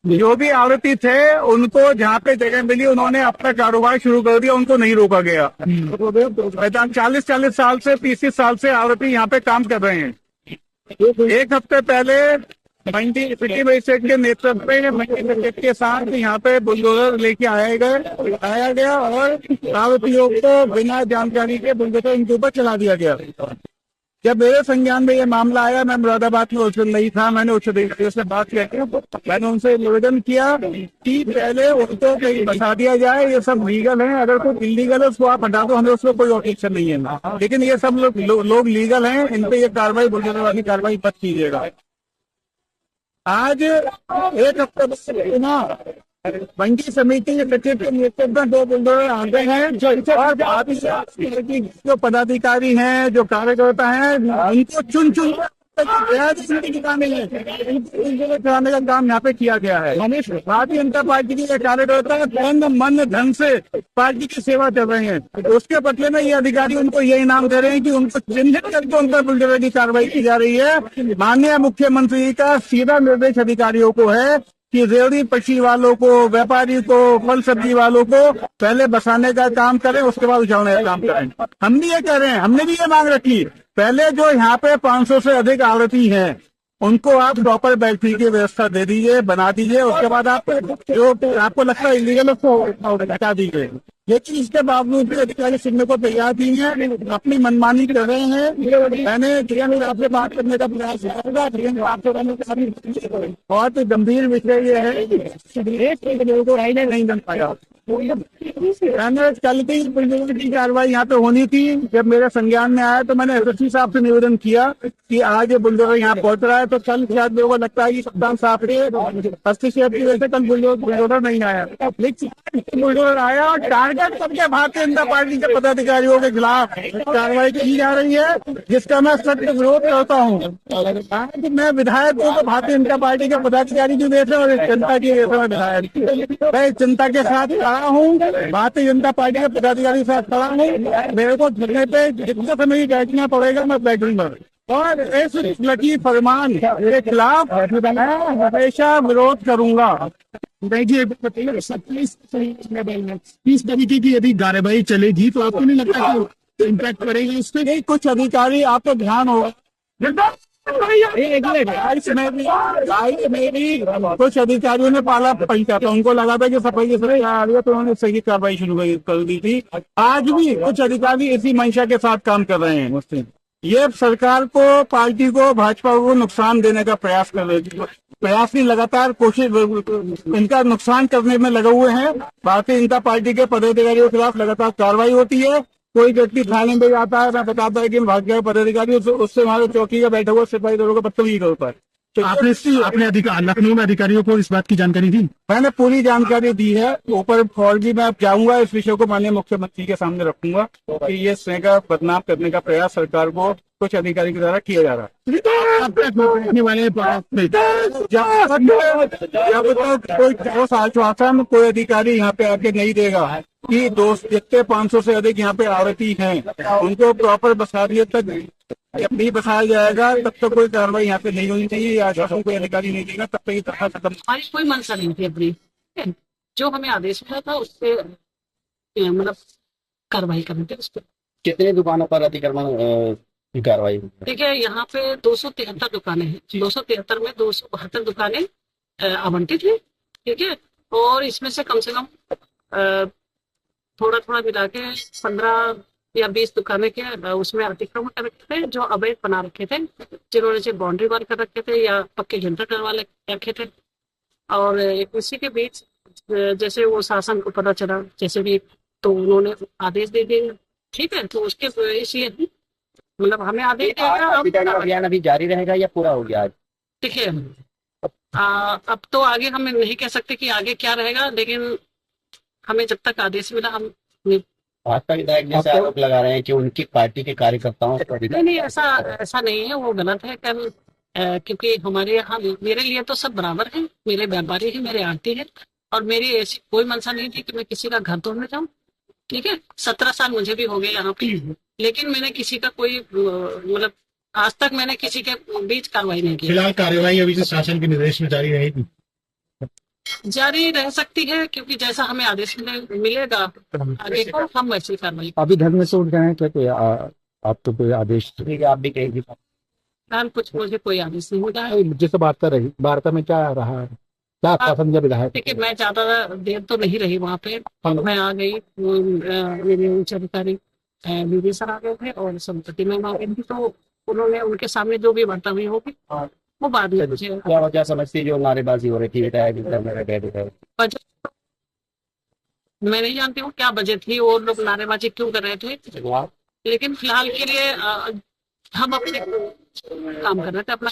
जो भी आरोपी थे उनको जहाँ पे जगह मिली उन्होंने अपना कारोबार शुरू कर दिया, उनको नहीं रोका गया। 40-40 साल से 30 साल से आरोपी यहाँ पे काम कर रहे हैं। एक हफ्ते पहले मंडी सिटी मजिस्ट्रेट के नेतृत्व में मंडी मजिस्ट्रेट के साथ यहाँ पे बुलडोजर लेके आया गया और आरोपियों को बिना जानकारी के बुलडोजर इनके ऊपर चला दिया गया। जब मेरे संज्ञान में ये मामला आया, मैं मुरादाबाद में उस दिन नहीं था, मैंने उच्च अधिकारियों से बात करके मैंने उनसे निवेदन किया कि पहले उनको कहीं बता दिया जाए ये सब लीगल है, अगर कोई इलीगल है उसको आप हटा दो, हमें उसको कोई ऑब्जेक्शन नहीं है, लेकिन ये सब लोग लीगल हैं, इन पे ये कार्रवाई बुलडोजर वाली कार्रवाई मत कीजिएगा। आज एक हफ्ते बाद ना मंडी समिति के सचिव के नेतृत्व में 2 बुलडोजर आते हैं और जो पदाधिकारी हैं, जो कार्यकर्ता हैं, उनको चुन कराने का काम यहाँ पे किया गया है। भारतीय जनता पार्टी के कार्यकर्ता तन मन धन से पार्टी की सेवा कर रहे हैं, उसके बदले में ये अधिकारी उनको ये इनाम दे रहे हैं कि उनको चिन्हित करके उन पर बुलडोजर की कार्रवाई की जा रही है। माननीय मुख्यमंत्री का सीधा निर्देश अधिकारियों को है कि रेहड़ी पटरी वालों को, व्यापारी को, फल सब्जी वालों को पहले बसाने का काम करें, उसके बाद उछालने का काम करें। हम भी ये कह रहे हैं, हमने भी ये मांग रखी, पहले जो यहाँ पे 500 से अधिक आरोपी हैं उनको आप प्रॉपर बैठने की व्यवस्था दे दीजिए, बना दीजिए, उसके बाद आप जो आपको लगता है इलीगल उसको हटा दीजिए। लेकिन इसके बावजूद भी अधिकारी सुनने को तैयार नहीं है, अपनी मनमानी कर रहे हैं। मैंने आपसे बात करने का प्रयास किया, बहुत गंभीर विषय ये है को नहीं बन पाया। मैंने कल की कार्रवाई यहाँ पे होनी थी, जब मेरे संज्ञान में आया तो मैंने एसएसपी साहब से निवेदन किया कि आज ये बुलडोजर यहाँ पहुंच रहा है, तो कल शायद मेरे को लगता है कि कप्तान साहब के हस्तक्षेप की वजह से कल बुलडोजर नहीं आया, लेकिन बुलडोजर आया और टारगेट करके भारतीय जनता पार्टी के पदाधिकारियों के खिलाफ कार्रवाई की जा रही है, जिसका मैं सख्त विरोध करता हूँ। आज मैं विधायक हूँ तो भारतीय जनता पार्टी के पदाधिकारी की वजह से और जनता की वजह से मैं विधायक, मैं जनता के साथ खड़ा हूँ, भारतीय जनता पार्टी के पदाधिकारी के साथ खड़ा हूँ। मेरे को धरने पे जितना समय बैठना पड़ेगा मैं बैठूंगा और इस लकी फरमान के खिलाफ मैं हमेशा विरोध करूंगा। देखिए 30 तरीके की यदि कार्यवाही चलेगी तो आपको नहीं लगता कि इम्पैक्ट पड़ेगा इस पे? कुछ अधिकारी, आपको ध्यान होगा मेरी कुछ अधिकारियों ने पाला पलटा था, उनको लगा था कि सफाई की सफाई आ रही है तो उन्होंने सही कार्रवाई शुरू कर दी थी। आज भी कुछ अधिकारी इसी मंशा के साथ काम कर रहे हैं। ये सरकार को, पार्टी को, भाजपा को नुकसान देने का प्रयास कर रहे हैं, प्रयास की लगातार कोशिश, इनका नुकसान करने में लगे हुए हैं। भारतीय जनता पार्टी के पदाधिकारियों के खिलाफ लगातार कार्रवाई होती है। कोई व्यक्ति थाने में जाता है, मैं बताता है कि भाग्य पदाधिकारी उससे हमारे चौकी का बैठा हुआ सिपाही दलों का बदतमीजी करता है। तो आपने लखनऊ में अधिकारियों को इस बात की जानकारी दी? मैंने पूरी जानकारी दी है, ऊपर और भी मैं जाऊंगा, इस विषय को माननीय मुख्यमंत्री के सामने रखूंगा कि ये स्नेह का बदनाम करने का प्रयास सरकार को कुछ अधिकारी के द्वारा किया जा रहा है। जब तक कोई ठोस आश्वासन कोई अधिकारी यहाँ पे आके नहीं देगा कि जितने 500 से अधिक यहाँ पे आरोपी हैं उनको प्रॉपर बसा दिए तक जब नहीं बसाया जाएगा तब तक कोई कार्रवाई यहाँ पे नहीं होनी चाहिए, या आश्वासन कोई अधिकारी नहीं देगा तब तक ये तरह खत्म। हमारी कोई मंशा नहीं थी अपनी, जो हमें आदेश मिला था उससे मतलब कार्रवाई करनी थी उस पर। कितने दुकानों पर अतिक्रमण की कार्रवाई? देखिए यहाँ पे 273 दुकानें हैं, 273 में 272 दुकानें आवंटित हैं, ठीक है, और इसमें से कम थोड़ा थोड़ा मिला के 15 या 20 दुकानें के उसमें अतिक्रमण कर रखे थे, जो अवैध बना रखे थे, जिन्होंने से बाउंड्री वाल कर रखे थे या पक्के जनता करवा रखे थे। और इसी के बीच जैसे वो शासन को पता चला जैसे भी, तो उन्होंने आदेश दे दिए, ठीक है, तो उसके इसलिए मतलब हमें आदेश अभियान अभी जारी रहेगा या पूरा हो गया आज? देखिए अब तो आगे हम नहीं कह सकते कि आगे क्या रहेगा, लेकिन हमें जब तक आदेश मिला हम भाजपा विधायक जैसे आरोप लगा रहे हैं कि उनकी पार्टी के कार्यकर्ताओं को नहीं, ऐसा नहीं है, वो गलत है। कल क्योंकि हमारे यहाँ मेरे लिए तो सब बराबर है, मेरे व्यापारी है, मेरे आड़ती है, और मेरी ऐसी कोई मंशा नहीं थी कि मैं किसी का घर तोड़ने जाऊँ, ठीक है। 17 साल मुझे भी हो गए यहाँ पे, लेकिन मैंने किसी का कोई मतलब आज तक मैंने किसी के बीच कार्रवाई नहीं की। फिलहाल कार्रवाई अभी से शासन के निर्देश में जारी रहेगी। जारी रह सकती है, क्योंकि जैसा हमें आदेश मिलेगा आगे को हम वैसी कार्रवाई। अभी धरने से उठ गए हैं क्या? कोई आपको कोई आदेश? ठीक है, आप भी कहेंगे। फिलहाल कुछ मुझे कोई आदेश नहीं मिला है। नहीं, मुझे वार्ता रही, वार्ता में क्या रहा है, क्या शासन का विधायक? देखिए, मैं ज्यादा देर तो नहीं रही वहाँ पे, मैं आ गई, मेरे उच्च अधिकारी बीडी सर आ गए थे और संपत्ति में आ गई थी, तो उन्होंने उनके सामने जो भी वार्ता हुई होगी वो बाद में मुझे। क्या वजह समझती जो नारेबाजी हो रही थी विधायक बजट मैं नहीं जानती हूँ क्या बजट थी और लोग नारेबाजी क्यों कर रहे थे, लेकिन फिलहाल के लिए हम अपने काम कर रहे थे अपना।